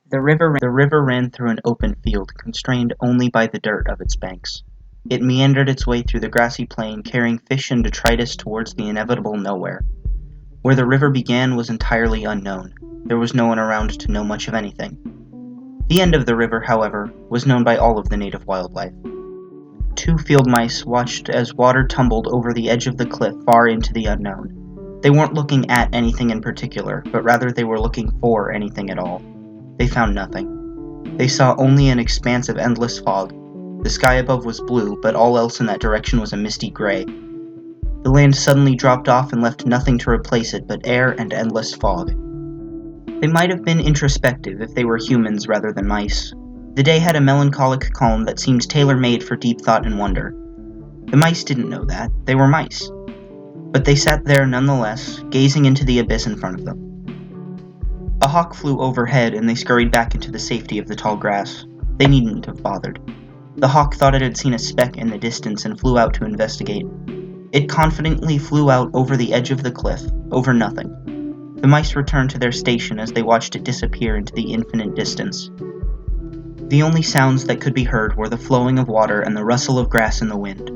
The river ran through an open field, constrained only by the dirt of its banks. It meandered its way through the grassy plain, carrying fish and detritus towards the inevitable nowhere. Where the river began was entirely unknown. There was no one around to know much of anything. The end of the river, however, was known by all of the native wildlife. Two field mice watched as water tumbled over the edge of the cliff far into the unknown. They weren't looking at anything in particular, but rather they were looking for anything at all. They found nothing. They saw only an expanse of endless fog. The sky above was blue, but all else in that direction was a misty gray. The land suddenly dropped off and left nothing to replace it but air and endless fog. They might have been introspective if they were humans rather than mice. The day had a melancholic calm that seemed tailor-made for deep thought and wonder. The mice didn't know that. They were mice. But they sat there nonetheless, gazing into the abyss in front of them. A hawk flew overhead and they scurried back into the safety of the tall grass. They needn't have bothered. The hawk thought it had seen a speck in the distance and flew out to investigate. It confidently flew out over the edge of the cliff, over nothing. The mice returned to their station as they watched it disappear into the infinite distance. The only sounds that could be heard were the flowing of water and the rustle of grass in the wind.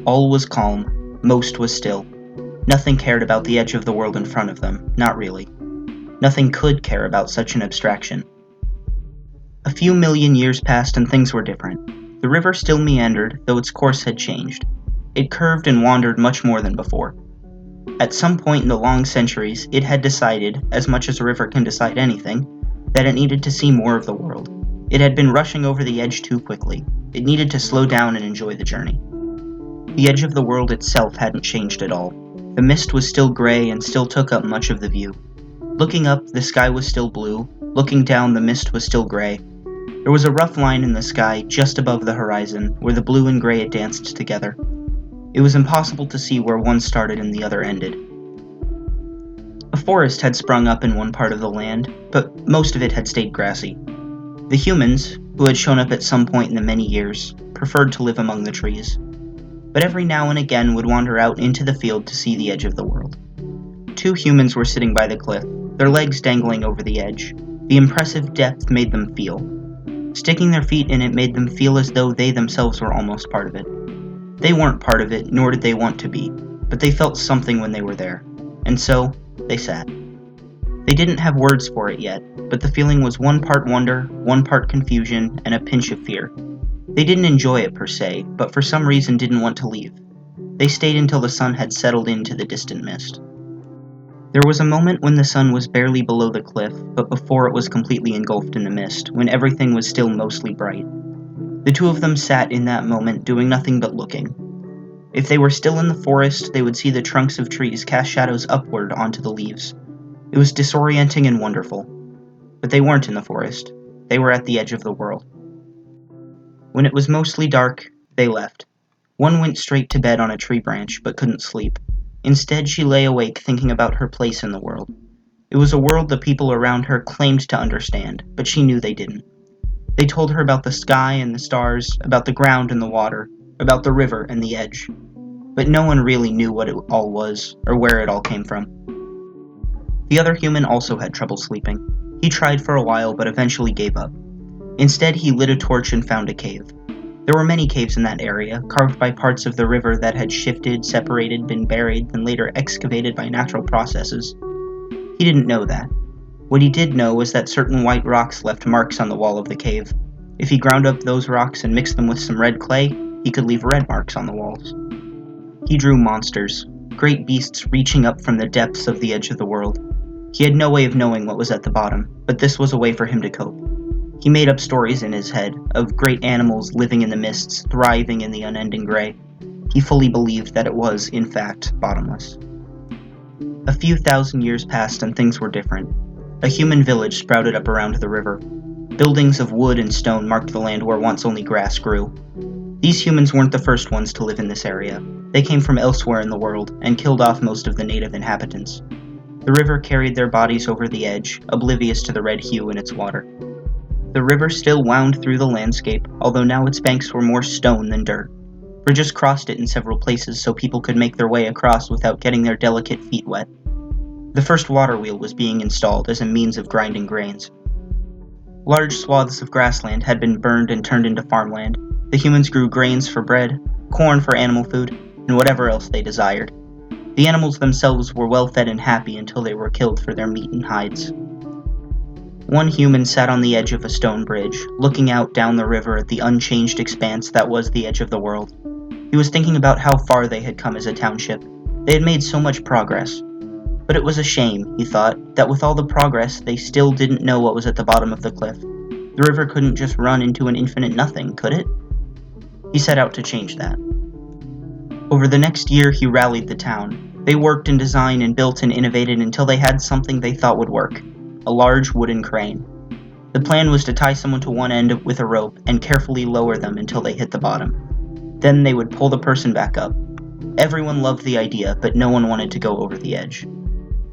All was calm, most was still. Nothing cared about the edge of the world in front of them, not really. Nothing could care about such an abstraction. A few million years passed and things were different. The river still meandered, though its course had changed. It curved and wandered much more than before. At some point in the long centuries, it had decided, as much as a river can decide anything, that it needed to see more of the world. It had been rushing over the edge too quickly. It needed to slow down and enjoy the journey. The edge of the world itself hadn't changed at all. The mist was still gray and still took up much of the view. Looking up, the sky was still blue. Looking down, the mist was still gray. There was a rough line in the sky just above the horizon, where the blue and gray had danced together. It was impossible to see where one started and the other ended. A forest had sprung up in one part of the land, but most of it had stayed grassy. The humans, who had shown up at some point in the many years, preferred to live among the trees, but every now and again would wander out into the field to see the edge of the world. Two humans were sitting by the cliff, their legs dangling over the edge. The impressive depth made them feel. Sticking their feet in it made them feel as though they themselves were almost part of it. They weren't part of it, nor did they want to be, but they felt something when they were there, and so they sat. They didn't have words for it yet, but the feeling was one part wonder, one part confusion, and a pinch of fear. They didn't enjoy it per se, but for some reason didn't want to leave. They stayed until the sun had settled into the distant mist. There was a moment when the sun was barely below the cliff, but before it was completely engulfed in the mist, when everything was still mostly bright. The two of them sat in that moment, doing nothing but looking. If they were still in the forest, they would see the trunks of trees cast shadows upward onto the leaves. It was disorienting and wonderful. But they weren't in the forest. They were at the edge of the world. When it was mostly dark, they left. One went straight to bed on a tree branch, but couldn't sleep. Instead, she lay awake thinking about her place in the world. It was a world the people around her claimed to understand, but she knew they didn't. They told her about the sky and the stars, about the ground and the water, about the river and the edge. But no one really knew what it all was, or where it all came from. The other human also had trouble sleeping. He tried for a while, but eventually gave up. Instead, he lit a torch and found a cave. There were many caves in that area, carved by parts of the river that had shifted, separated, been buried, then later excavated by natural processes. He didn't know that. What he did know was that certain white rocks left marks on the wall of the cave. If he ground up those rocks and mixed them with some red clay, he could leave red marks on the walls. He drew monsters, great beasts reaching up from the depths of the edge of the world. He had no way of knowing what was at the bottom, but this was a way for him to cope. He made up stories in his head of great animals living in the mists, thriving in the unending gray. He fully believed that it was, in fact, bottomless. A few thousand years passed and things were different. A human village sprouted up around the river. Buildings of wood and stone marked the land where once only grass grew. These humans weren't the first ones to live in this area. They came from elsewhere in the world and killed off most of the native inhabitants. The river carried their bodies over the edge, oblivious to the red hue in its water. The river still wound through the landscape, although now its banks were more stone than dirt. Bridges crossed it in several places so people could make their way across without getting their delicate feet wet. The first water wheel was being installed as a means of grinding grains. Large swaths of grassland had been burned and turned into farmland. The humans grew grains for bread, corn for animal food, and whatever else they desired. The animals themselves were well fed and happy until they were killed for their meat and hides. One human sat on the edge of a stone bridge, looking out down the river at the unchanged expanse that was the edge of the world. He was thinking about how far they had come as a township. They had made so much progress. But it was a shame, he thought, that with all the progress, they still didn't know what was at the bottom of the cliff. The river couldn't just run into an infinite nothing, could it? He set out to change that. Over the next year, he rallied the town. They worked and designed and built and innovated until they had something they thought would work: a large wooden crane. The plan was to tie someone to one end with a rope and carefully lower them until they hit the bottom. Then they would pull the person back up. Everyone loved the idea, but no one wanted to go over the edge.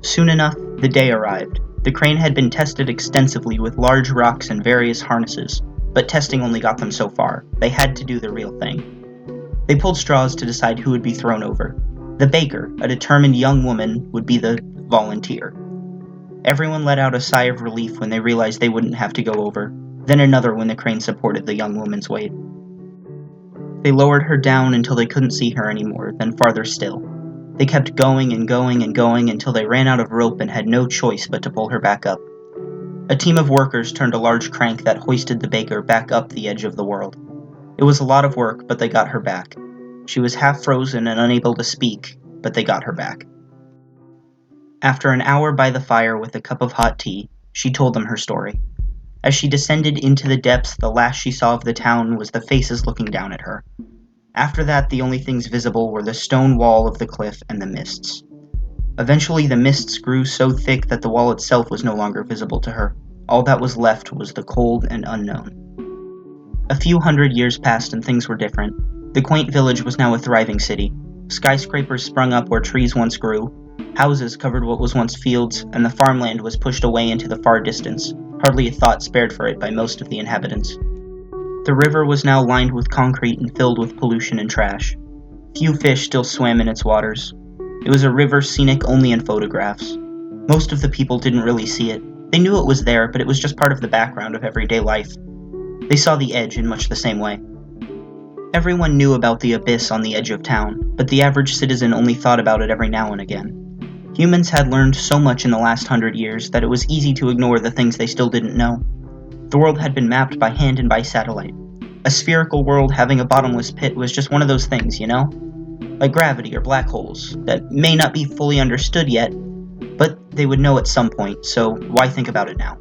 Soon enough, the day arrived. The crane had been tested extensively with large rocks and various harnesses, but testing only got them so far. They had to do the real thing. They pulled straws to decide who would be thrown over. The baker, a determined young woman, would be the volunteer. Everyone let out a sigh of relief when they realized they wouldn't have to go over, then another when the crane supported the young woman's weight. They lowered her down until they couldn't see her anymore, then farther still. They kept going and going and going until they ran out of rope and had no choice but to pull her back up. A team of workers turned a large crank that hoisted the baker back up the edge of the world. It was a lot of work, but they got her back. She was half frozen and unable to speak, but they got her back. After an hour by the fire with a cup of hot tea, she told them her story. As she descended into the depths, the last she saw of the town was the faces looking down at her. After that, the only things visible were the stone wall of the cliff and the mists. Eventually, the mists grew so thick that the wall itself was no longer visible to her. All that was left was the cold and unknown. A few hundred years passed and things were different. The quaint village was now a thriving city. Skyscrapers sprung up where trees once grew. Houses covered what was once fields, and the farmland was pushed away into the far distance, hardly a thought spared for it by most of the inhabitants. The river was now lined with concrete and filled with pollution and trash. Few fish still swam in its waters. It was a river scenic only in photographs. Most of the people didn't really see it. They knew it was there, but it was just part of the background of everyday life. They saw the edge in much the same way. Everyone knew about the abyss on the edge of town, but the average citizen only thought about it every now and again. Humans had learned so much in the last 100 years that it was easy to ignore the things they still didn't know. The world had been mapped by hand and by satellite. A spherical world having a bottomless pit was just one of those things, you know? Like gravity or black holes, that may not be fully understood yet, but they would know at some point, so why think about it now?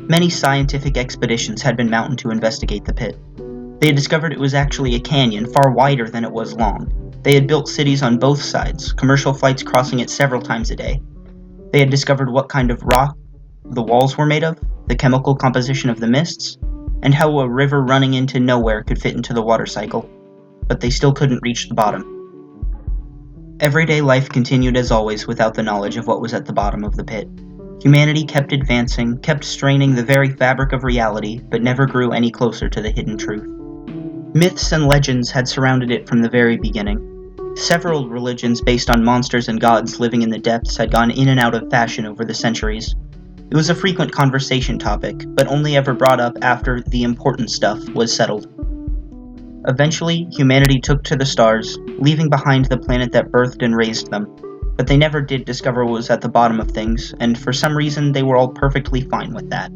Many scientific expeditions had been mounted to investigate the pit. They had discovered it was actually a canyon far wider than it was long. They had built cities on both sides, commercial flights crossing it several times a day. They had discovered what kind of rock the walls were made of, the chemical composition of the mists, and how a river running into nowhere could fit into the water cycle. But they still couldn't reach the bottom. Everyday life continued as always without the knowledge of what was at the bottom of the pit. Humanity kept advancing, kept straining the very fabric of reality, but never grew any closer to the hidden truth. Myths and legends had surrounded it from the very beginning. Several religions based on monsters and gods living in the depths had gone in and out of fashion over the centuries. It was a frequent conversation topic, but only ever brought up after the important stuff was settled. Eventually, humanity took to the stars, leaving behind the planet that birthed and raised them. But they never did discover what was at the bottom of things, and for some reason they were all perfectly fine with that.